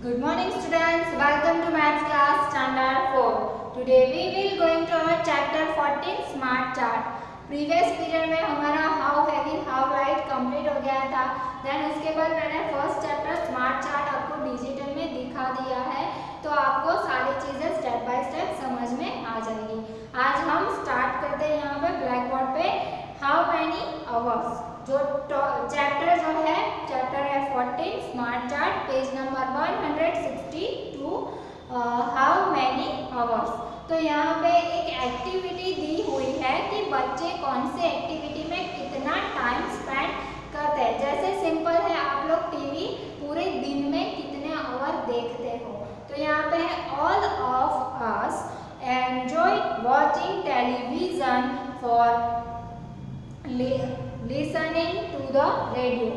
Good morning students, welcome to maths class standard 4. Today we will going to our chapter 14 smart chart. Previous period में हमारा how heavy how light complete हो गया था. Then उसके बाद मैंने first chapter smart chart आपको digital में दिखा दिया है, तो आपको सारी चीजें स्टेप बाय स्टेप समझ में आ जाएगी. आज हम स्टार्ट करते हैं यहाँ पे ब्लैक बोर्ड पे how many hours. जो चैप्टर जो है चैप्टर है 14 smart chart, page number 162 how many hours. तो यहाँ पे एक एक्टिविटी दी हुई है कि बच्चे कौन से एक्टिविटी में कितना टाइम स्पेंड करते हैं. जैसे सिंपल है, आप लोग टीवी पूरे दिन में कितने आवर देखते हो. तो यहाँ पे all of us enjoy watching television for listening to the radio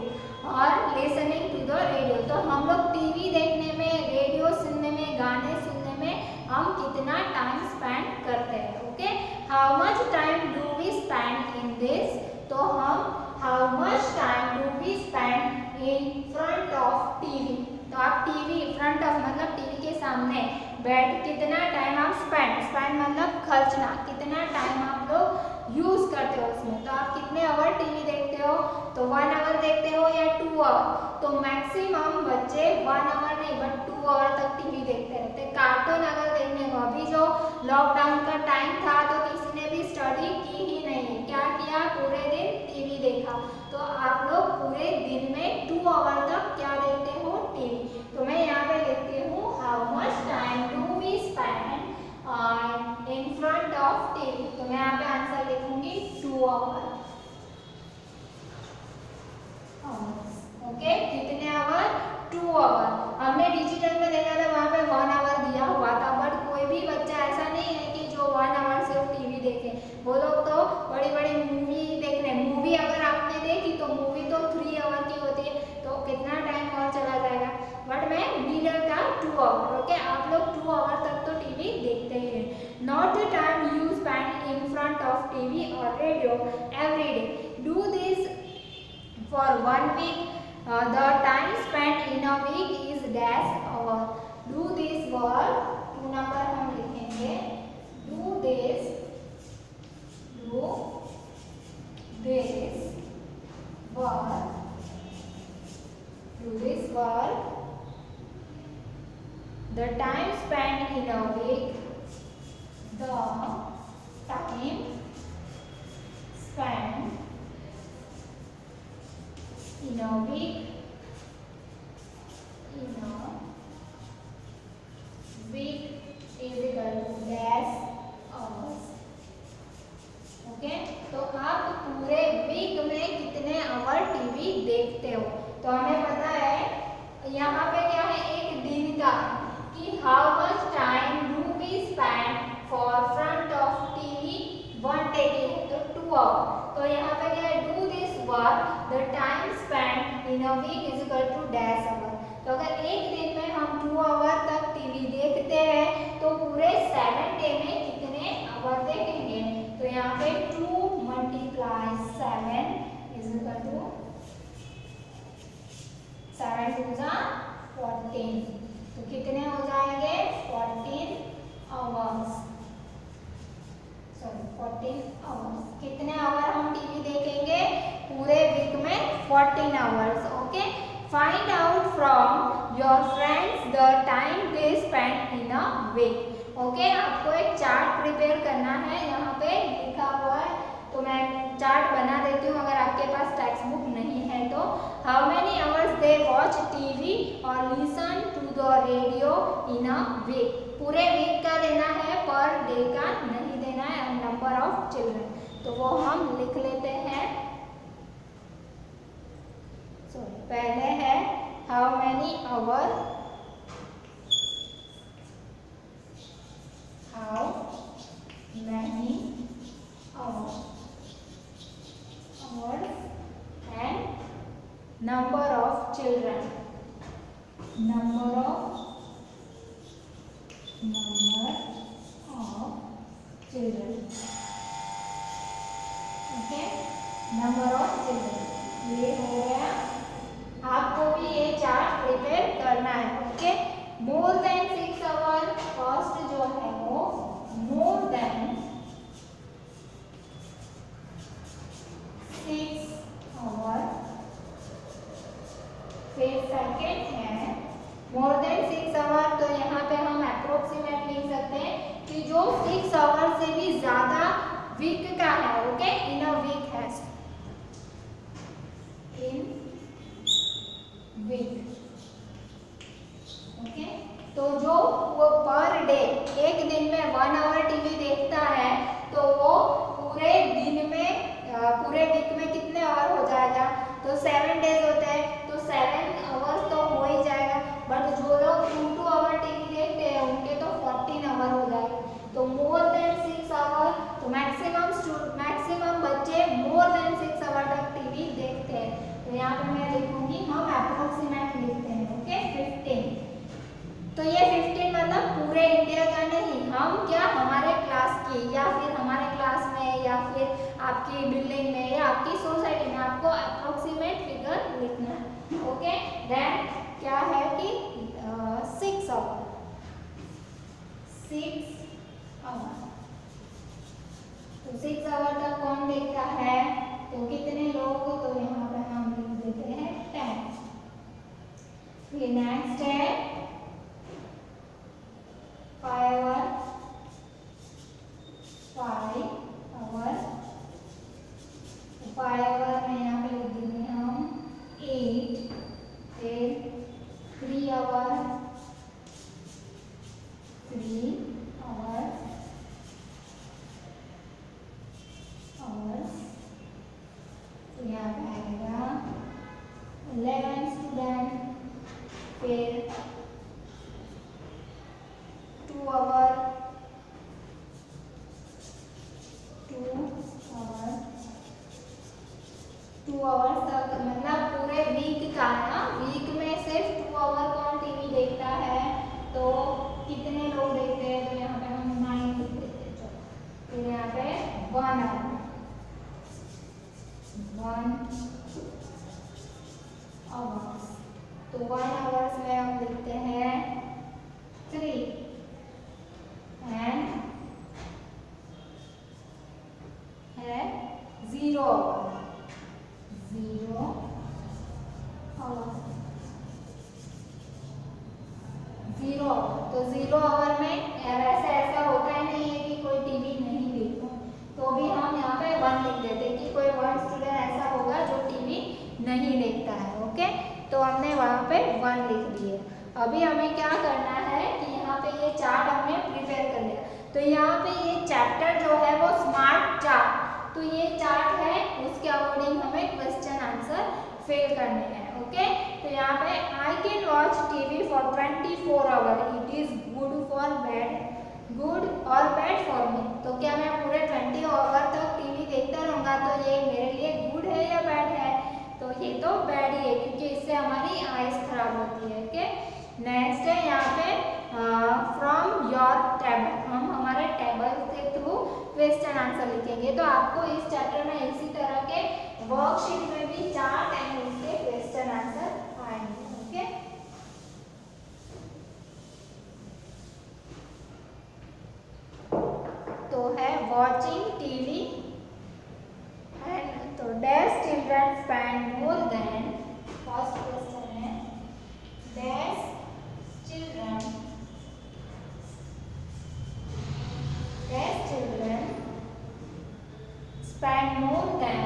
और लिसनिंग टू द रेडियो. तो हम लोग टीवी देखने में, रेडियो सुनने में, गाने सुनने में हम कितना टाइम स्पेंड करते हैं. Okay, how much time do we spend in this. तो हम how much time do we spend in front of TV. तो आप टीवी फ्रंट ऑफ मतलब टीवी के सामने बैठ कितना टाइम आप स्पेंड मतलब खर्चना, कितना टाइम आप लोग यूज करते हो उसमें. तो आप कितने आवर टीवी देखते हो. तो 1 आवर देखते हो या 2 आवर. तो मैक्सिमम बच्चे 1 आवर नहीं बट 2 आवर तक टीवी देखते रहते. कार्टून अगर देखने को, अभी जो लॉकडाउन का टाइम था तो किसी ने भी स्टडी की ही नहीं. क्या किया, पूरे दिन टीवी देखा. तो आप लोग पूरे दिन में 2 आवर तक क्या देखते हो, टीवी. तो मैं यहाँ पे लिखती हूँ how much time do we spend in front of TV. तो मैं यहाँ पे आंसर लिखूंगी 2 आवर. ओके, कितने आवर, 2 आवर. हमने डिजिटल में देखा था, वहाँ पे 1 आवर दिया हुआ था. बट कोई भी बच्चा ऐसा नहीं है कि जो 1 आवर सिर्फ टीवी देखे. वो लोग तो बड़ी बड़ी मूवी देख रहे. मूवी अगर आपने देखी तो मूवी तो 3 आवर की होती है, तो कितना टाइम और चला जाएगा. बट मैं मिडल का 2 आवर. ओके, आप लोग 2 आवर तक तो टीवी देखते ही हैं. Not the time you spend in front of TV और radio every day. Do this for 1 week. The time spent in a week is dash hour. Do this work. 2 number हम लिखेंगे. Do this work. Do this work. The time spent in a week. The time spent in a week is equal to dash hours. Okay, तो आप पूरे week में कितने our TV देखते हो. तो हमें पता है यहाँ पे क्या है, एक दिन का कि how much time do we spend for front of TV 1 day की है तो 2 आवर. तो यहाँ पे क्या है, do this work the time spend in a week is equal to dash hour. तो अगर एक दिन में हम 2 आवर तक टीवी देखते हैं तो पूरे 7 डे में कितने आवर देखेंगे. तो यहाँ पे 2 मल्टीप्लाई 7 इज इक्वल टू 7 2 जा 14. तो कितने हो जाएंगे, 14 आवर्स. Sorry 14 hours. कितने आवर हम टीवी देखेंगे पूरे वीक में, 14 hours. Okay, find out from your friends the time they spend in a week. Okay, आपको एक चार्ट प्रिपेयर करना है, यहाँ पे लिखा हुआ है. तो मैं चार्ट बना देती हूँ अगर आपके पास टेक्स्ट बुक नहीं है तो. How many hours they watch TV और listen to the radio in a week. पूरे वीक का देना है, पर डे का नहीं देना है. नंबर ऑफ चिल्ड्रन, तो वो हम लिख लेते हैं. पहले है how many hour, how many hours and number of children. Number of children. Okay, number of children ये हो गया. आपको भी ये चार्ट प्रिपेयर करना है. ओके, फिर सेकेंड है मोर देन 6 आवर, तो यहाँ पे हम अप्रोक्सीमेट लिख सकते हैं कि जो 6 आवर से भी ज्यादा वीक का है, ओके, इन अ वीक है, इन वीक, ओके। तो जो वो पर डे एक दिन में 1 आवर टीवी देखता है तो वो पूरे दिन में पूरे वीक में कितने आवर हो जाएगा, तो 7 डेज होते हैं, तो 7 आवर्स तो हो ही जाएगा। बट जो लोग 2 आवर टीवी देखते हैं उनके तो 14 आवर हो जाएगा। तो मोर देन 6 आवर, तो मैक्सिमम बच्चे मोर देन 6 आवर तक टीवी देखते हैं। तो यहाँ पे मैं लिखूंगी, हम अप्रोक्सीमेट लिखते हैं, ओके, 15। तो ये 15 मतलब पूरे इंडिया का नहीं, हम क्या हमारे क्लास की या फिर हमारे क्लास में या फिर आपकी बिल्डिंग में या आपकी सोसाइटी में आपको अप्रोक्सीमेट फिगर लिखना है, ओके। देन क्या है कि 6 आवर, 6 आवर, तो 6 आवर तक कौन देखता है, तो कितने लोग, तो यहाँ पे हम लिख देते हैं 10। फिर नेक्स्ट है 5 आवर, 5 आवर, 5 आवर में यहाँ पे लिख देंगे हम 8। फिर 3 आवर, 3 आवर, तो यहाँ पे आएगा 11 स्टूडेंट। फिर 2 आवर, 2 आवर्स तक, मतलब पूरे वीक का है ना, वीक में सिर्फ 2 आवर कौन टीवी देखता है, तो कितने लोग देखते हैं, तो यहाँ पे हम 9 लिख देते हैं। चलो फिर यहाँ पे 1 आवर, 1 आवर्स, तो 1 आवर्स में हम लिखते हैं 3 एंड है 0 आवर, 0 आवर, 0 आवर। तो 0 आवर में ऐसा होता ही नहीं है कि कोई टीवी नहीं देखता, तो भी हम यहाँ पे 1 लिख देते हैं कि कोई 1 स्टूडेंट ऐसा होगा जो टीवी नहीं देखता है, ओके। तो हमने वहाँ पे 1 लिख दिए। अभी हमें क्या करना है कि यहाँ पे ये चार्ट हमने प्रिपेयर कर लिया, तो यहाँ पे ये चैप्टर जो है वो स्मार्ट चार्ट, तो ये चार्ट है, उसके अकॉर्डिंग हमें क्वेश्चन आंसर फिल करने हैं, ओके। तो यहाँ पे I can watch TV for 24 hour, it is good for bad, good और बैड फॉर मी, तो क्या मैं पूरे 20 आवर तक टीवी देखता रहूँगा तो ये मेरे लिए गुड है या बैड है, तो ये तो बैड ही है क्योंकि इससे हमारी आइज खराब होती है, ओके। नेक्स्ट है यहाँ पे फ्रॉम योर टेबल, हम हमारे टेबल के थ्रू क्वेश्चन आंसर लिखेंगे। तो आपको इस चैप्टर में इसी तरह के वर्कशीट में भी चार्ट एंड उसके क्वेश्चन आंसर आएंगे, ओके। तो है वॉचिंग टीवी एंड, तो dash children spend more than, first question है dash children spend more than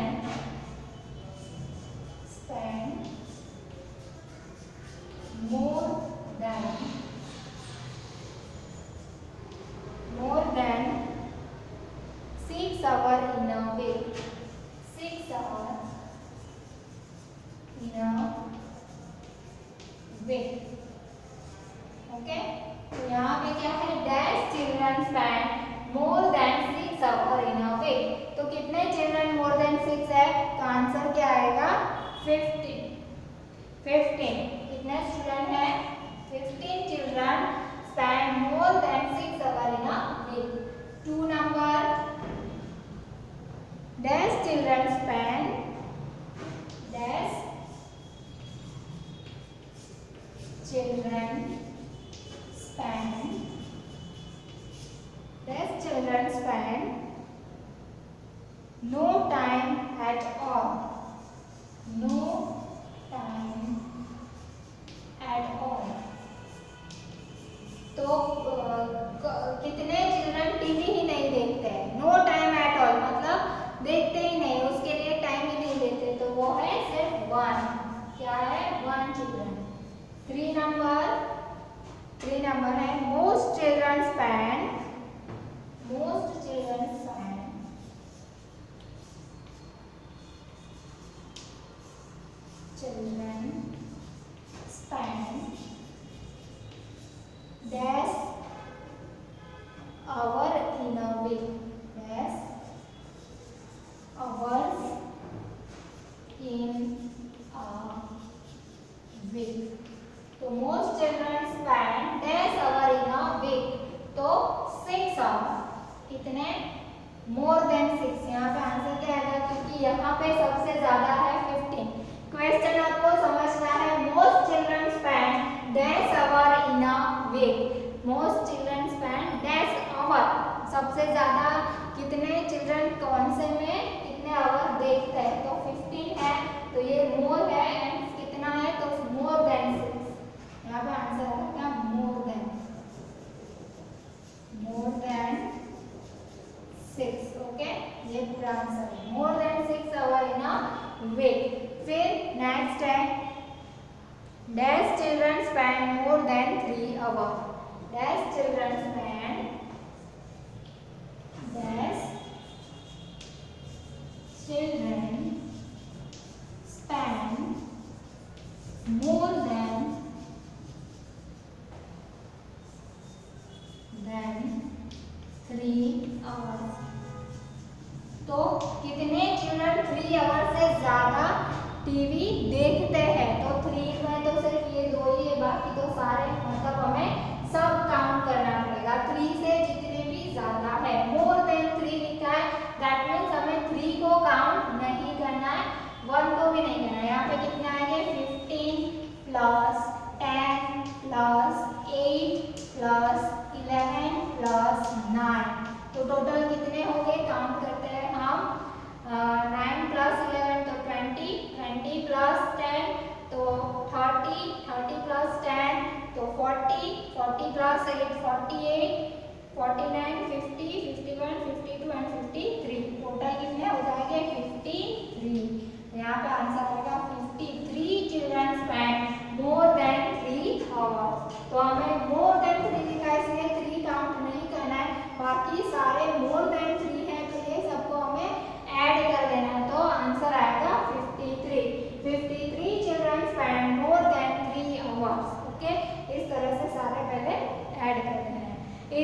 more than 6 hours in a week, 6 hours in a week, okay. तो यहाँ पे क्या है, dash children spend more than 6 hour in a week, तो कितने children मोर than 6 है, तो आंसर क्या आएगा 15। 15 कितने स्टूडेंट है, 15 children spend more than 6 hour in a week. 2 number dash children spend dash children spend no time at all, no time children. 3 number है most children spend dash hour in a week. Dash hours in a week. तो most children spend dash hour in a week. तो 6 hour. कितने? more than 6. यहाँ पे answer क्या आएगा? क्योंकि यहाँ पे सबसे ज्यादा है 15. क्वेश्चन आपको समझना है most children spend dash hour in a week. most children spend dash hour. सबसे ज्यादा कितने चिल्ड्रन कौन से में कितने आवर देखते हैं? तो 15 है, तो ये मोर है एंड कितना है? तो मोर देन 6. यहाँ पे आंसर होगा क्या? मोर देन 6. ओके, ये पूरा आंसर है more than 6 hour in a week. फिर नेक्स्ट है dash children spend more than 3 hour. Dash children spend dash children spend more than 3 hours. तो कितने चिल्ड्रन 3 आवर से ज्यादा टीवी देखते हैं? तो 3 में तो सिर्फ ये 2 ही है, बाकी तो सारे मतलब हमें सब काउंट करना पड़ेगा. 3 से जितने भी ज्यादा है, मोर देन 3 लिखा है, दैट मीन्स हमें 3 को काउंट नहीं करना है, 1 को भी नहीं करना है. यहाँ पे कितने आएंगे? 15 प्लस 10 प्लस 8 प्लस 11 प्लस 9. तो टोटल कितने हो गए? काउंट करते हैं हम. 9 प्लस 11 तो 20, 20 प्लस 10 तो 30, 30 प्लस 10 तो 40, 40 प्लस 8 48, 49, 50, 51, 52 एंड 53. टोटल कितने हो जाएंगे? 53. यहाँ पे आंसर आएगा 53 children spend more than 3 hours. तो हमें मोर देन 3 लिखा है, इसलिए 3 काउंट नहीं करना है, बाकी सारे मोर देन 3 है तो ये सबको हमें ऐड कर देना है. तो आंसर आएगा 53. 53 children spend more than 3 hours. Okay, इस तरह से सारे पहले ऐड कर देना है.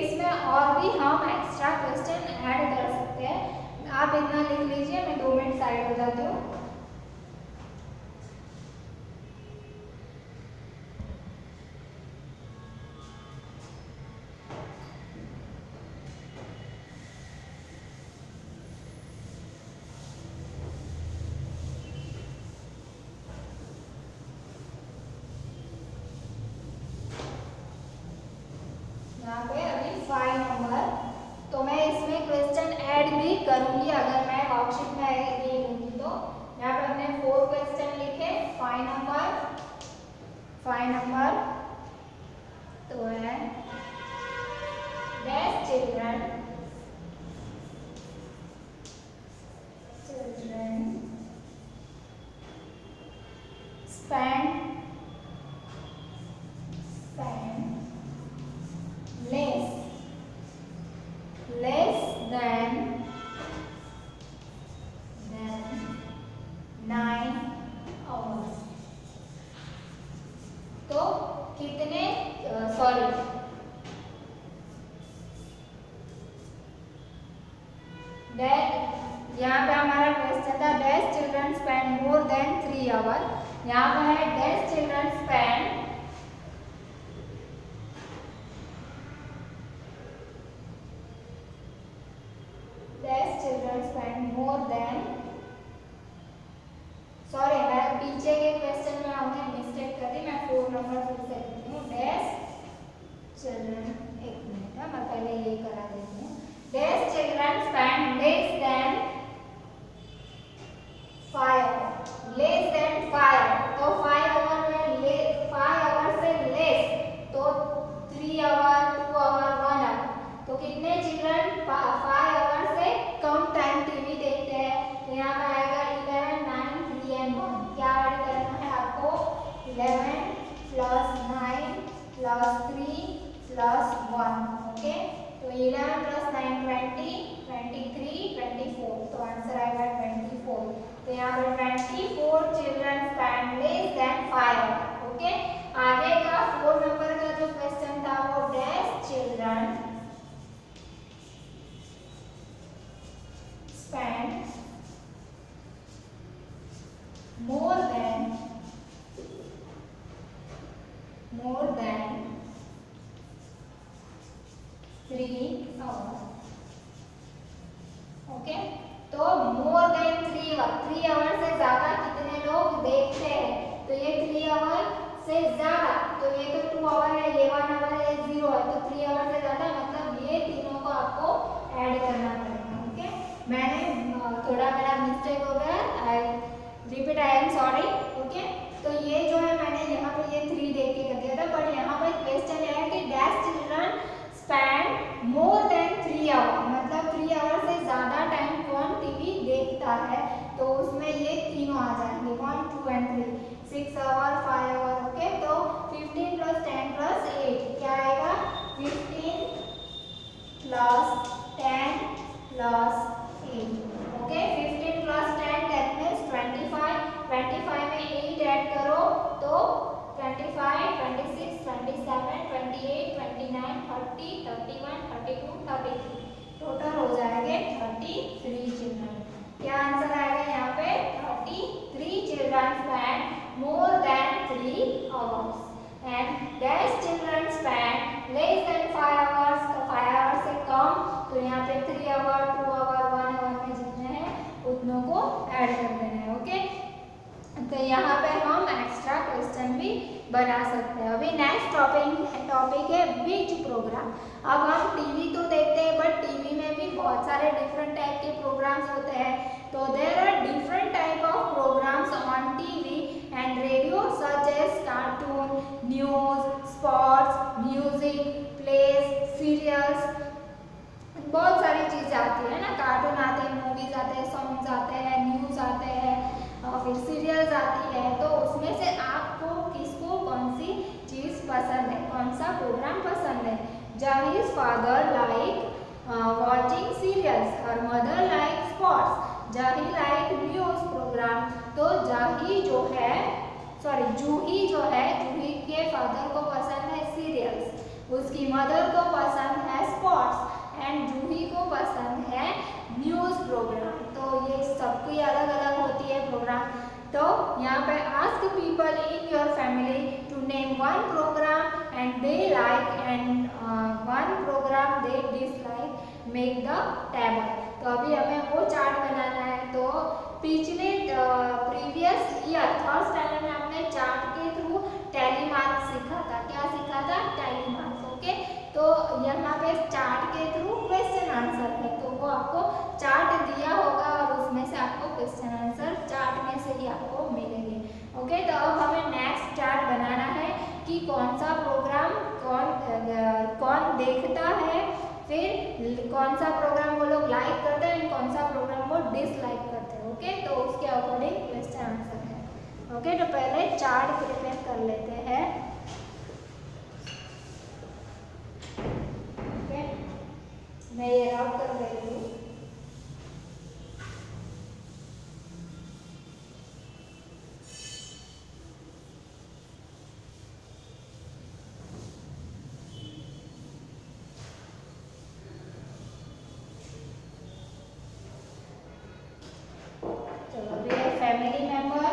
इसमें और भी हम एक्स्ट्रा क्वेश्चन ऐड कर सकते हैं. आप इतना लिख लीजिए, मैं 2 मिनट साइड हो जाती हूँ. यहाँ पे अभी 5 नंबर, तो मैं इसमें क्वेश्चन ऐड भी करूंगी अगर मैं वर्कशीट में ये लूंगी. तो यहाँ पे हमने 4 क्वेश्चन लिखे. 5 नंबर तो है dash children spend less than 9 hours. तो कितने सॉरी यहाँ पे हमारा क्वेश्चन था dash children spend more than 3 hour. यहाँ पे है dash children spend more than, sorry मैं पीछे के क्वेश्चन में हमने मिस्टेक कर दी. मैं 4 नंबर फिर से लिखती हूँ. डैश चिल्ड्रन, एक मिनट है, मैं पहले ये करा देती हूँ. Dash children spend less than 5. तो 5 आवर में 5 plus 3 plus 1. ओके, तो 11 plus 9 20, 23, 24. तो आंसर आएगा 24. तो यहाँ पर 24 children span less than 5. Okay, आगे का 4 नंबर का जो क्वेश्चन था वो dash children span more than 3 hours. Okay, तो more than 3 आवर से ज्यादा कितने लोग देखते हैं? तो ये 3 आवर से ज्यादा, तो ये तो 2 आवर है, ये 1 आवर है, ये 0 है, तो 3 आवर से ज्यादा मतलब ये तीनों को आपको ऐड करना पड़ेगा. ओके, मैंने थोड़ा मेरा मिस्टेक हो गया, आई एम सॉरी. ओके, तो ये जो है मैंने यहाँ पे ये 3 देख के कर दिया था, बट यहाँ पर क्वेश्चन है कि dash children spend more than 3 hour, मतलब 3 आवर से ज्यादा टाइम कौन टीवी देखता है? तो उसमें ये तीनों आ जाएंगे, 1, 2 एंड 3, 6 आवर, 5 आवर. ओके, तो 15 plus 10 plus 8 क्या आएगा? 15 plus 10 plus 8. Okay, 15 plus 10 that means 25. 25 में 8 ऐड करो तो 25, 26, 27, 28, 29, 30, 31, 32, 33. टोटल हो जाएंगे 33 चिल्ड्रन. क्या आंसर आएगा यहाँ पे? 33 children spend more than 3 hours and dash children span less than 5 hours. तो 5 आवर्स से कम, तो यहाँ पे 3 आवर, 2 आवर, 1 आवर में जितने हैं उतनों को ऐड कर देना है. ओके, तो यहाँ पे हम एक्स्ट्रा क्वेश्चन भी बना सकते हैं. अभी नेक्स्ट टॉपिक है विच प्रोग्राम. अब हम टीवी तो देखते हैं, बट टीवी में भी बहुत सारे डिफरेंट टाइप के प्रोग्राम्स होते हैं. तो there are different type of programmes on TV and radio such as cartoon, news, sports, music, plays, serials. बहुत सारी चीजें आती है ना, कार्टून आते हैं, मूवीज आते हैं, सॉन्ग्स आते हैं, न्यूज आते हैं और फिर सीरियल्स आती है. तो उसमें से आपको किसको कौन सी चीज पसंद है, कौन सा प्रोग्राम पसंद है? Juhi's father like watching serials, हर mother like sports, Juhi like news programme. तो जूही जो है, जूही के फादर को पसंद है सीरियल्स, उसकी मदर को पसंद है स्पोर्ट्स एंड जूही को पसंद है न्यूज प्रोग्राम. तो ये सबकी अलग अलग होती है प्रोग्राम. तो यहाँ पे ask people in your family to name one programme and they like and one programme they dislike, make the table. तो अभी हमें वो चार्ट बनाना है. तो पिछले प्रीवियस ईयर थर्ड स्टैंडर्ड में आपने चार्ट के थ्रू टैली मार्क्स सीखा था. क्या सीखा था? Tally marks. ओके, तो यहाँ पे चार्ट के थ्रू क्वेश्चन आंसर है, तो वो आपको चार्ट दिया होगा और उसमें से आपको क्वेश्चन आंसर चार्ट में से ही आपको मिलेंगे. ओके, तो अब हमें नेक्स्ट चार्ट बनाना है कि कौन सा प्रोग्राम कौन देखता है, फिर कौन सा प्रोग्राम वो लोग लाइक करते हैं, कौन सा प्रोग्राम वो डिसलाइक करते हैं. ओके, तो उसके अकॉर्डिंग क्वेश्चन आंसर है. ओके, तो पहले चार्ट प्रिपेयर कर लेते हैं. ओके, मैं ये रब कर दे रही हूँ. फैमिली मेंबर,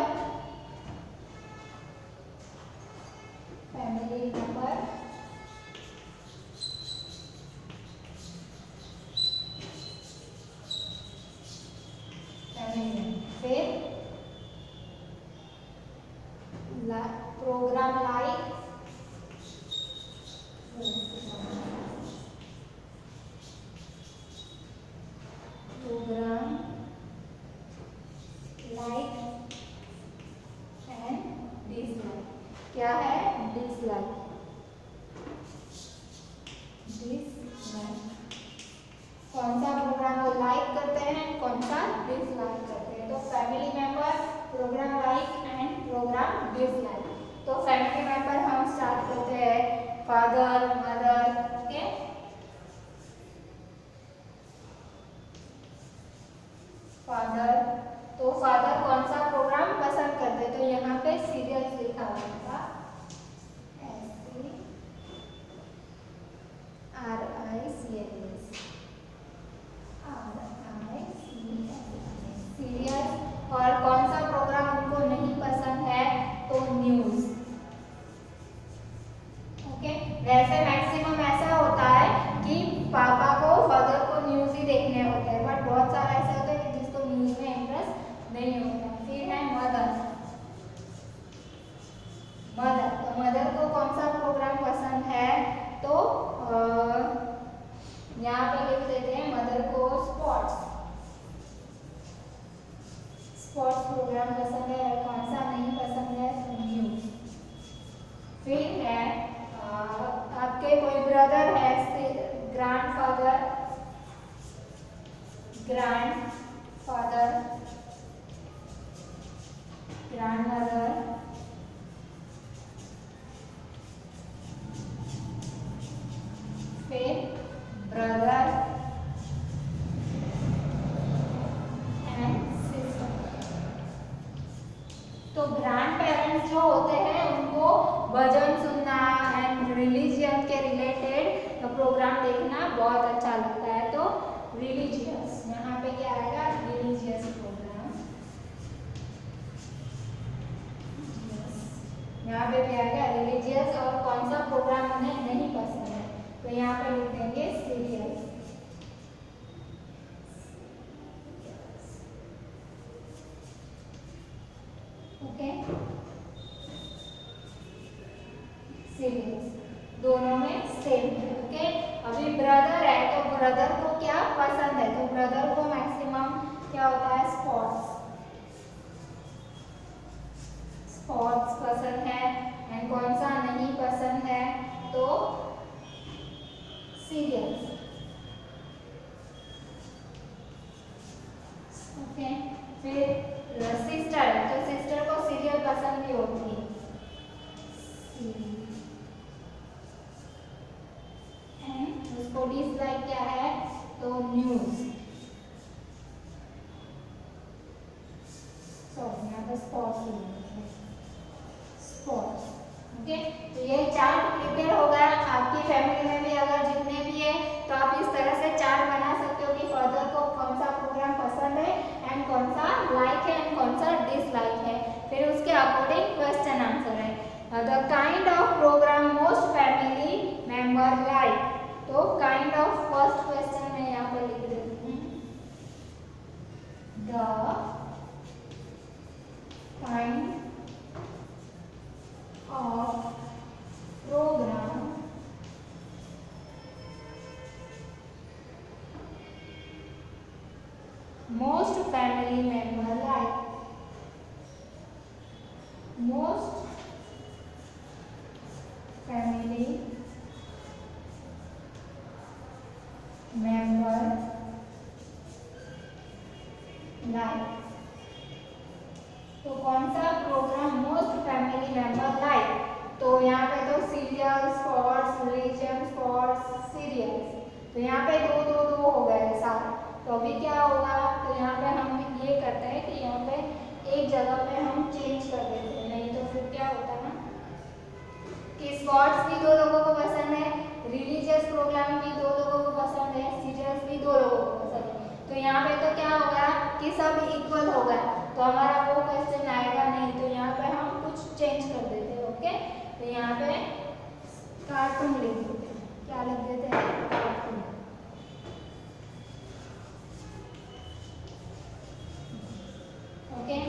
फिर प्रोग्राम लाइक, एंड डिसलाइक. क्या है? डिसलाइक. कौन सा प्रोग्राम वो लाइक करते हैं, कौन सा डिसलाइक करते हैं. तो family member, programme like and programme dislike. तो फैमिली मेंबर हम स्टार्ट करते हैं. Father, mother, okay. फादर, तो फादर कौन सा प्रोग्राम पसंद करते, तो यहाँ पे सीरियल्स लिखा हुआ था, SERIALS, सीरियल्स। और कौन सा प्रोग्राम उनको नहीं पसंद है, तो न्यूज, ओके। वैसे मैक्सिमम ऐसा होता है कि पापा को, फादर को न्यूज ही देखने होते हैं, बट बहुत सारा ऐसा होता है कि जिसको न्यूज में इंटरेस्ट नहीं होता। फिर है मदर, मदर, तो मदर को कौन सा प्रोग्राम पसंद है, तो यहाँ पे लिख देते हैं मदर को स्पोर्ट्स, स्पोर्ट्स प्रोग्राम पसंद है। कौन सा नहीं पसंद है, न्यूज। फिर है आपके कोई ब्रदर है, ग्रैंडफादर, ग्रैंडफादर, ग्रैंडमदर, फिर ब्रदर एंड सिस्टर। तो ग्रैंड पेरेंट्स जो होते हैं उनको भजन सुनना एंड रिलीजियन के रिलेटेड प्रोग्राम देखना बहुत अच्छा लगता है, तो रिलीजियस, यहाँ पे क्या आएगा, रिलीजियस प्रोग्राम। यहाँ पे क्या आएगा, रिलीजियस। और कौन सा प्रोग्राम उन्हें नहीं पसंद है, तो यहाँ पे लिख देंगे सीरियल, ओके। सीरियल्स दोनों में सेम है, ओके। अभी ब्रदर है, तो ब्रदर को क्या पसंद है, तो ब्रदर को मैक्सिमम क्या होता है, स्पोर्ट्स, स्पोर्ट्स पसंद है। एंड कौन सा नहीं पसंद है, तो सीरियल्स, ओके। फिर सिस्टर, तो सिस्टर को सीरियल पसंद भी होती है, एंड उसको डिसलाइक क्या है, तो न्यूज, सॉरी यहाँ पे स्पोर्ट्स, स्पोर्ट्स, ओके। तो ये चार्ट प्रिपेयर हो गया। आपकी फैमिली में भी अगर जितने भी है, तो आप इस तरह से चार्ट बना सकते हो कि फादर को कौन सा प्रोग्राम पसंद है एंड कौन सा लाइक है एंड कौन सा डिसलाइक है। फिर उसके अकॉर्डिंग क्वेश्चन आंसर है। The kind of programme most family member like, तो काइंड ऑफ फर्स्ट क्वेश्चन में यहाँ पर लिख देती हूँ, the kind of program most family member like, most family member like, तो कौन सा programme most family member like, तो यहाँ पे तो serial, sports, religion, sports, serials, तो यहाँ पे दो दो दो हो गए सारे। तो अभी क्या होगा, तो यहाँ पे हम ये करते हैं कि यहाँ पे एक जगह पे हम चेंज कर देते हैं, नहीं तो फिर क्या होता है ना कि स्पोर्ट्स भी दो लोगों को पसंद है, रिलीजियस प्रोग्राम भी दो लोगों को पसंद है, सीरियल्स भी दो लोगों को पसंद है। तो यहाँ पे तो क्या होगा कि सब इक्वल होगा, तो हमारा वो क्वेश्चन आएगा नहीं, तो यहाँ पे हम कुछ चेंज कर देते हैं, ओके। तो यहाँ पे कार्टून लिख देते हैं, क्या लिख देते हैं, कार्टून, ओके।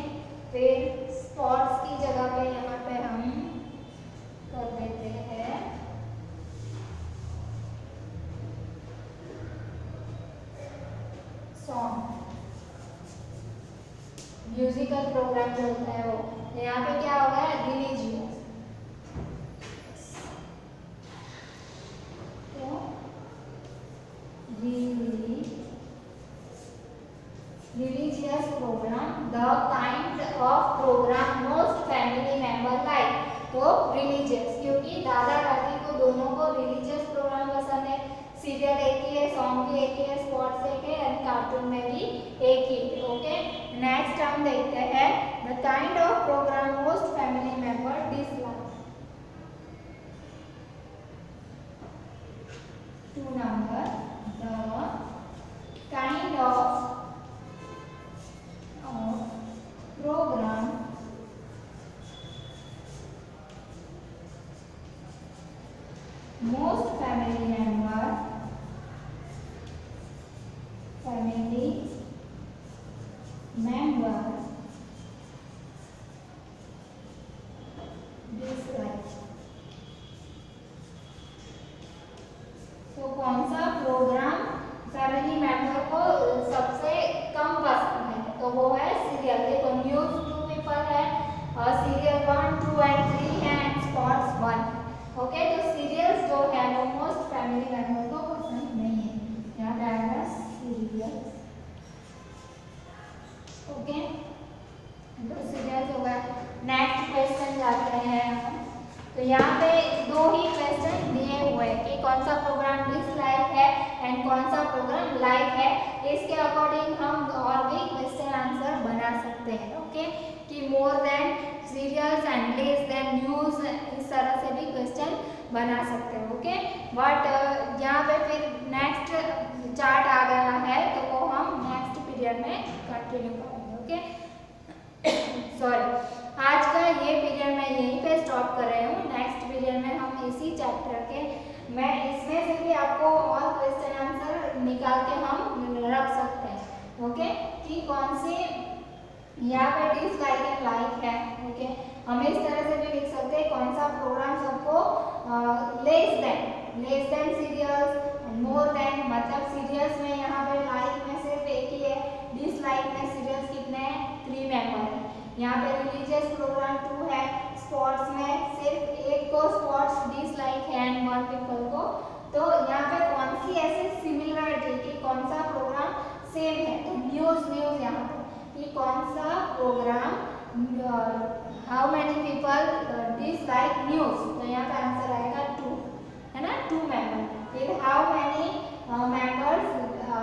फिर स्पोर्ट्स की जगह पे यहाँ पे हम कर देते हैं सॉन्ग, म्यूजिकल प्रोग्राम जो होता है वो। यहाँ पे क्या होगा, रिलीजियस, तो religious programme, the kind of programme most family member like, तो वो रिलीजियस, क्योंकि दादा दादी को दोनों को रिलीजियस प्रोग्राम पसंद है। सीरियल एक ही है, सॉन्ग भी एक ही है, स्पोर्ट्स एक है एंड कार्टून में भी एक ही है। ओके, नेक्स्ट हम देखते हैं the kind of programme most family member dislike. 2 number, the kind of program most family member dislike। तो कौन सा प्रोग्राम फैमिली मेंबर को सबसे कम पसंद है, तो वो है सीरियल। देखो न्यूज 2 पीपल है और सीरियल 1, 2 एंड 3 है एंड स्पोर्ट्स 1। ओके, तो सीरियल्स जो है वो मोस्ट फैमिली मेंबर को पसंद नहीं है, यहाँ पे आएगा सीरियल। ओके, तो सीरियल्स हो गया। नेक्स्ट क्वेश्चन जाते हैं हम। तो यहाँ पे 2 ही क्वेश्चन दिए हुए हैं कि कौन सा प्रोग्राम डिसलाइक है एंड कौन सा प्रोग्राम लाइक है। इसके अकॉर्डिंग हम और भी क्वेश्चन आंसर बना सकते हैं। ओके, कि more than serials and less than news, इस तरह से भी क्वेश्चन बना सकते हैं। ओके, बट यहाँ पे फिर नेक्स्ट चार्ट आ गया है तो वो हम नेक्स्ट पीरियड में कंटिन्यू करेंगे। ओके, सॉरी, आज का ये पीरियड मैं यहीं पे स्टॉप कर रही हूँ। नेक्स्ट पीरियड में हम इसी चैप्टर के मैं इसमें से भी आपको और क्वेश्चन आंसर निकाल के हम रख सकते हैं। ओके, कि कौन सी यहाँ पे डिसलाइक एंड लाइक है। ओके, हम इस तरह से भी लिख सकते हैं कौन सा प्रोग्राम सबको less than serials, more than, मतलब सीरियल्स में यहाँ पे लाइक में सिर्फ एक ही है, डिसलाइक में सीरियल्स कितने हैं, 3 मेंबर है। यहाँ पे रिलीजियस प्रोग्राम 2 है, स्पोर्ट्स में सिर्फ एक को स्पोर्ट्स डिसलाइक है एंड 1 पीपल को। तो यहाँ पे कौन सी ऐसी सिमिलरिटी कि कौन सा प्रोग्राम सेम है, तो न्यूज यहाँ पे कि कौन सा programme, how many people dislike news, तो यहाँ पे आंसर आएगा 2, है ना, 2 मेंबर। फिर how many members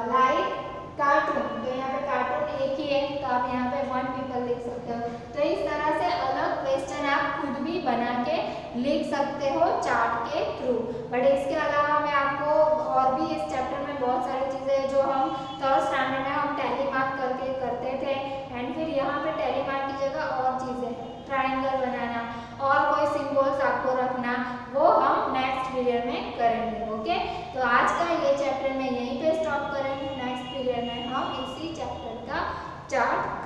like cartoon, तो यहाँ पे कार्टून एक ही है तो आप यहाँ पे 1 पीपल लिख सकते हो। तो इस तरह से अलग क्वेश्चन आप खुद भी बना के लिख सकते हो चार्ट के थ्रू। बट इसके अलावा मैं आपको और भी इस चैप्टर में बहुत सारी चीज़ें जो हम 3rd स्टैंडर्ड में हम टैली मार्क करके करते थे एंड फिर यहाँ पे टैली मार्क की जगह और चीज़ें, ट्राइंगल बनाना और कोई सिंबल्स आपको रखना, वो हम नेक्स्ट पीरियड में करेंगे। ओके, तो आज का ये चैप्टर में यहीं पे स्टॉप करेंगे। नेक्स्ट पीरियड में हम इसी चैप्टर का चार्ट